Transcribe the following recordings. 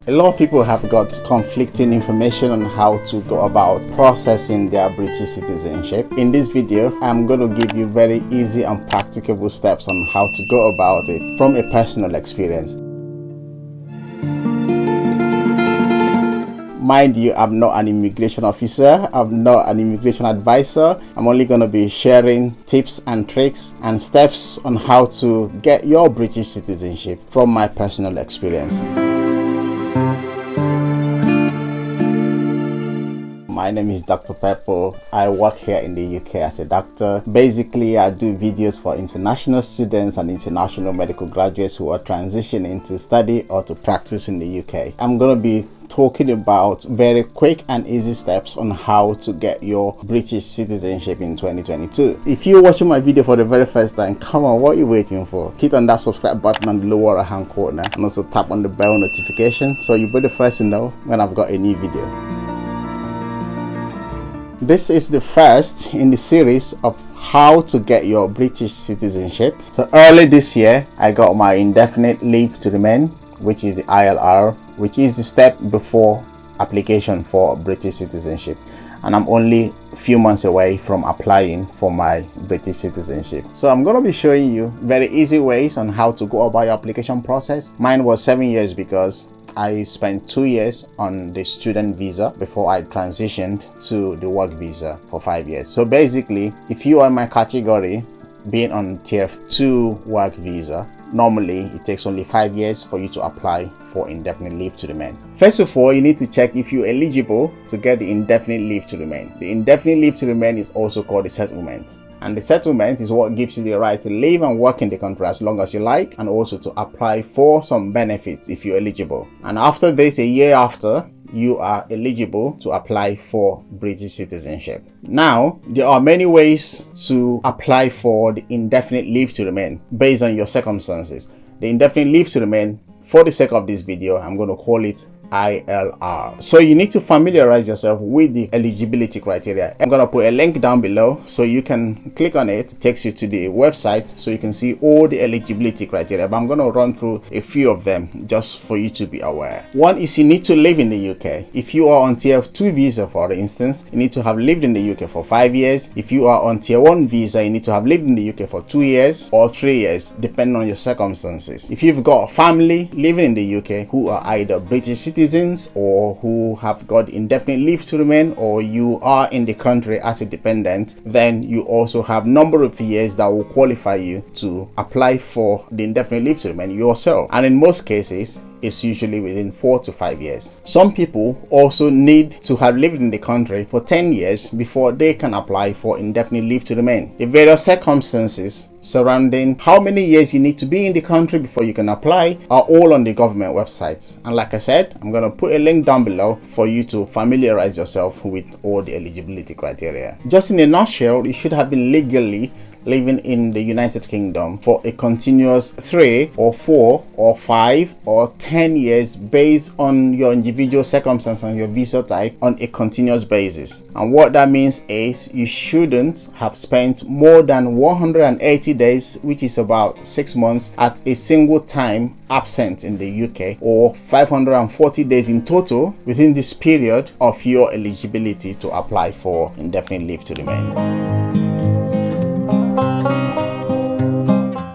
A lot of people have got conflicting information on how to go about processing their British citizenship. In this video, I'm going to give you very easy and practicable steps on how to go about it from a personal experience. Mind you, I'm not an immigration officer, I'm not an immigration advisor. I'm only going to be sharing tips and tricks and steps on how to get your British citizenship from my personal experience. My name is Dr. Pepple. I work here in the UK as a doctor. Basically, I do videos for international students and international medical graduates who are transitioning to study or to practice in the UK. I'm going to be talking about very quick and easy steps on how to get your British citizenship in 2022. If you're watching my video for the very first time, come on, what are you waiting for? Hit on that subscribe button on the lower right hand corner and also tap on the bell notification so you'll be the first to know when I've got a new video. This is the first in the series of how to get your British citizenship. So early this year, I got my indefinite leave to remain, which is the ILR, which is the step before application for British citizenship. And I'm only a few months away from applying for my British citizenship. So I'm going to be showing you very easy ways on how to go about your application process. Mine was 7 years because I spent 2 years on the student visa before I transitioned to the work visa for 5 years. So basically, if you are in my category, being on tier 2 work visa, normally it takes only 5 years for you to apply for indefinite leave to remain. First of all, you need to check if you're eligible to get the indefinite leave to remain. The indefinite leave to remain is also called the settlement. And the settlement is what gives you the right to live and work in the country as long as you like, and also to apply for some benefits if you're eligible. And after this, a year after, you are eligible to apply for British citizenship. Now, there are many ways to apply for the indefinite leave to remain based on your circumstances. The indefinite leave to remain, for the sake of this video, I'm going to call it ILR. So you need to familiarize yourself with the eligibility criteria. I'm going to put a link down below so you can click on it. It takes you to the website so you can see all the eligibility criteria, but I'm going to run through a few of them just for you to be aware. One is you need to live in the UK. If you are on tier 2 visa, for instance, you need to have lived in the UK for 5 years. If you are on tier 1 visa, you need to have lived in the UK for 2 years or 3 years, depending on your circumstances. If you've got a family living in the UK who are either British citizens or who have got indefinite leave to remain, or you are in the country as a dependent, then you also have number of years that will qualify you to apply for the indefinite leave to remain yourself. And in most cases, it's usually within 4 to 5 years. Some people also need to have lived in the country for 10 years before they can apply for indefinite leave to remain. The various circumstances surrounding how many years you need to be in the country before you can apply are all on the government website. And like I said, I'm going to put a link down below for you to familiarize yourself with all the eligibility criteria. Just in a nutshell, you should have been legally living in the United Kingdom for a continuous 3 or 4 or 5 or 10 years based on your individual circumstances and your visa type on a continuous basis. And what that means is you shouldn't have spent more than 180 days, which is about 6 months, at a single time absent in the UK, or 540 days in total within this period of your eligibility to apply for indefinite leave to remain.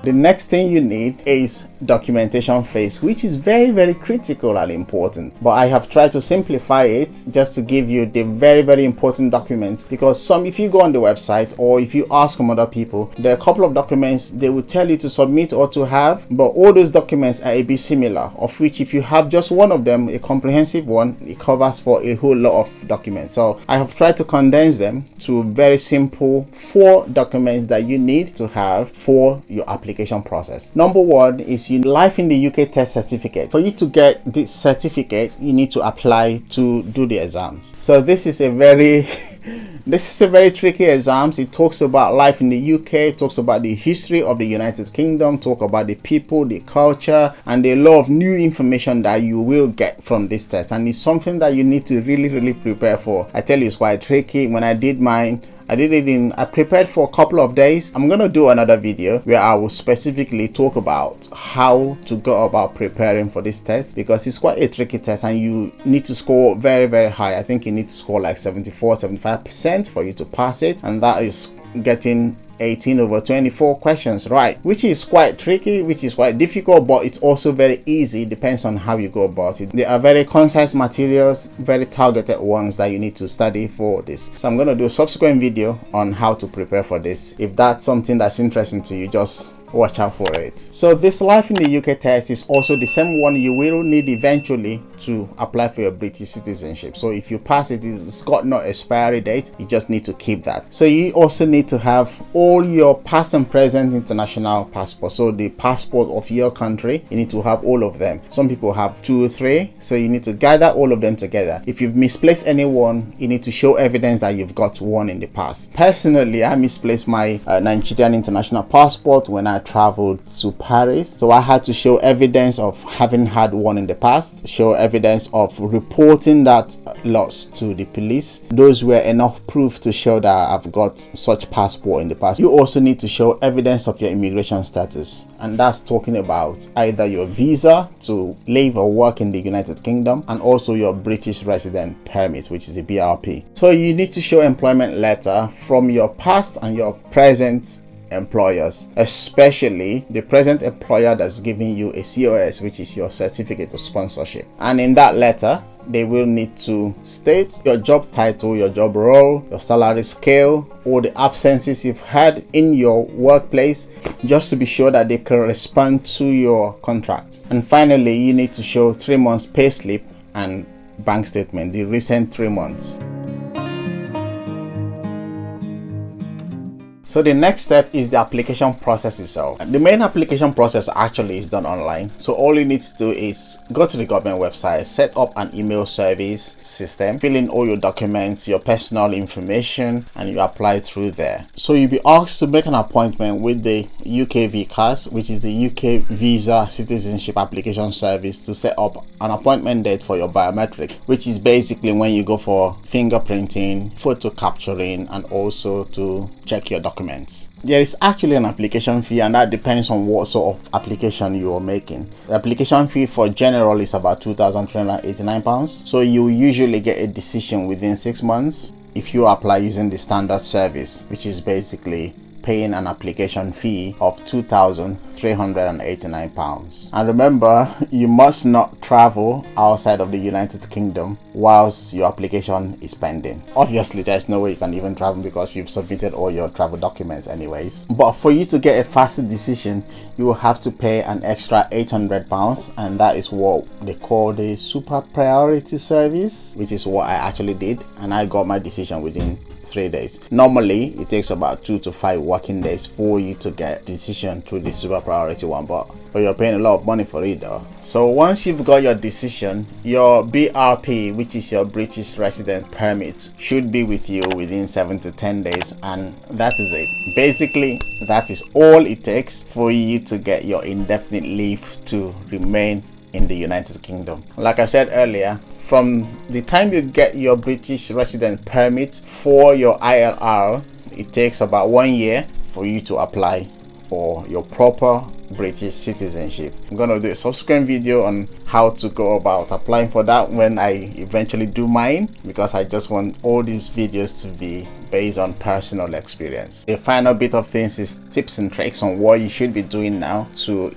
The next thing you need is documentation phase, which is very critical and important, but I have tried to simplify it just to give you the very important documents, because if you go on the website or if you ask some other people, there are a couple of documents they will tell you to submit or to have, but all those documents are a bit similar, of which if you have just one of them, a comprehensive one, it covers for a whole lot of documents. So I have tried to condense them to very simple 4 documents that you need to have for your application process. Number 1 is your Life in the UK test certificate. For you to get this certificate, you need to apply to do the exams. So this is a very tricky exam. It talks about life in the UK, it talks about the history of the United Kingdom, talk about the people, the culture, and a lot of new information that you will get from this test. And it's something that you need to really prepare for. I tell you, it's quite tricky. When I did mine, I prepared for a couple of days. I'm gonna do another video where I will specifically talk about how to go about preparing for this test, because it's quite a tricky test and you need to score very high. I think you need to score like 74-75% for you to pass it, and that is getting 18 over 24 questions right, which is quite tricky, which is quite difficult, but it's also very easy. It depends on how you go about it. They are very concise materials, very targeted ones that you need to study for this. So I'm going to do a subsequent video on how to prepare for this. If that's something that's interesting to you, just watch out for it. So this Life in the UK test is also the same one you will need eventually to apply for your British citizenship. So if you pass it, it's got no expiry date. You just need to keep that. So you also need to have all your past and present international passports. So the passport of your country, you need to have all of them. Some people have 2 or 3, so you need to gather all of them together. If you've misplaced any one, you need to show evidence that you've got one in the past. Personally, I misplaced my Nigerian international passport when I traveled to Paris, so I had to show evidence of having had one in the past, show evidence of reporting that loss to the police. Those were enough proof to show that I've got such passport in the past. You also need to show evidence of your immigration status, and that's talking about either your visa to live or work in the United Kingdom and also your British resident permit, which is a BRP. So you need to show employment letter from your past and your present employers, especially the present employer that's giving you a COS, which is your certificate of sponsorship. And in that letter, they will need to state your job title, your job role, your salary scale, or the absences you've had in your workplace, just to be sure that they correspond to your contract. And finally, you need to show 3 months pay slip and bank statement, the recent 3 months. So the next step is the application process itself. The main application process actually is done online. So all you need to do is go to the government website, set up an email service system, fill in all your documents, your personal information, and you apply through there. So you'll be asked to make an appointment with the UKVCAS, which is the UK Visa Citizenship Application Service, to set up an appointment date for your biometric, which is basically when you go for fingerprinting, photo capturing, and also to check your documents. There is actually an application fee, and that depends on what sort of application you are making. The application fee for general is about £2,389. So you usually get a decision within 6 months if you apply using the standard service, which is basically paying an application fee of £2,389. And remember, you must not travel outside of the United Kingdom whilst your application is pending. Obviously, there's no way you can even travel because you've submitted all your travel documents anyways. But for you to get a faster decision, you will have to pay an extra £800, and that is what they call the super priority service, which is what I actually did, and I got my decision within 3 days. Normally it takes about 2 to 5 working days for you to get a decision through the super priority one, but you're paying a lot of money for it though. So once you've got your decision, your BRP, which is your British resident permit, should be with you within 7 to 10 days, and that is it. Basically, that is all it takes for you to get your indefinite leave to remain in the United Kingdom. Like I said earlier, from the time you get your British resident permit for your ILR, it takes about 1 year for you to apply for your proper British citizenship. I'm gonna do a subsequent video on how to go about applying for that when I eventually do mine, because I just want all these videos to be based on personal experience. The final bit of things is tips and tricks on what you should be doing now to,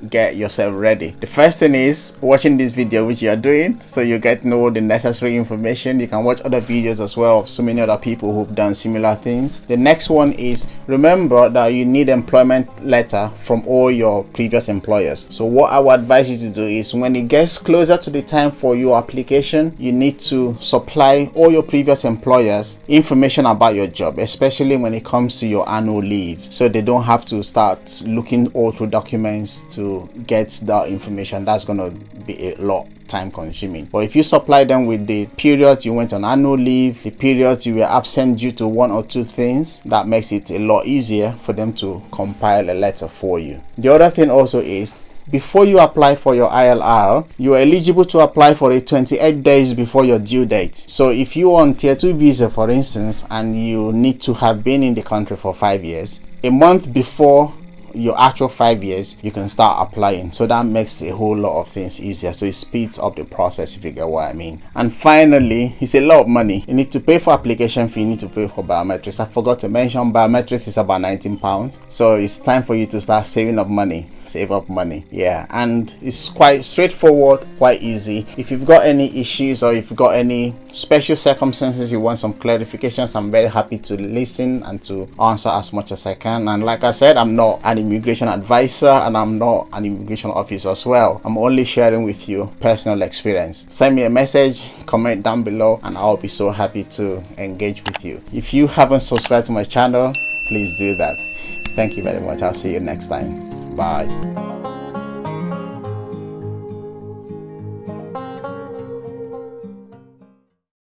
get yourself ready. The first thing is watching this video, which you are doing, so you get all the necessary information. You can watch other videos as well of so many other people who've done similar things. The next one is remember that you need employment letter from all your previous employers. So what I would advise you to do is when it gets closer to the time for your application, you need to supply all your previous employers information about your job, especially when it comes to your annual leave, so they don't have to start looking all through documents to get that information. That's going to be a lot time consuming. But if you supply them with the periods you went on annual leave, the periods you were absent due to 1 or 2 things, that makes it a lot easier for them to compile a letter for you. The other thing also is before you apply for your ILR, you are eligible to apply for it 28 days before your due date. So if you want tier 2 visa, for instance, and you need to have been in the country for 5 years, a month before your actual 5 years, you can start applying. So that makes a whole lot of things easier. So it speeds up the process, if you get what I mean. And finally, it's a lot of money. You need to pay for application fee, you need to pay for biometrics. I forgot to mention, biometrics is about £19. So it's time for you to start saving up money. Save up money. Yeah, and it's quite straightforward, quite easy. If you've got any issues or if you've got any special circumstances, you want some clarifications, I'm very happy to listen and to answer as much as I can. And like I said, I'm not an immigration advisor and I'm not an immigration officer as well. I'm only sharing with you personal experience. Send me a message, comment down below, and I'll be so happy to engage with you. If you haven't subscribed to my channel, please do that. Thank you very much. I'll see you next time. Bye.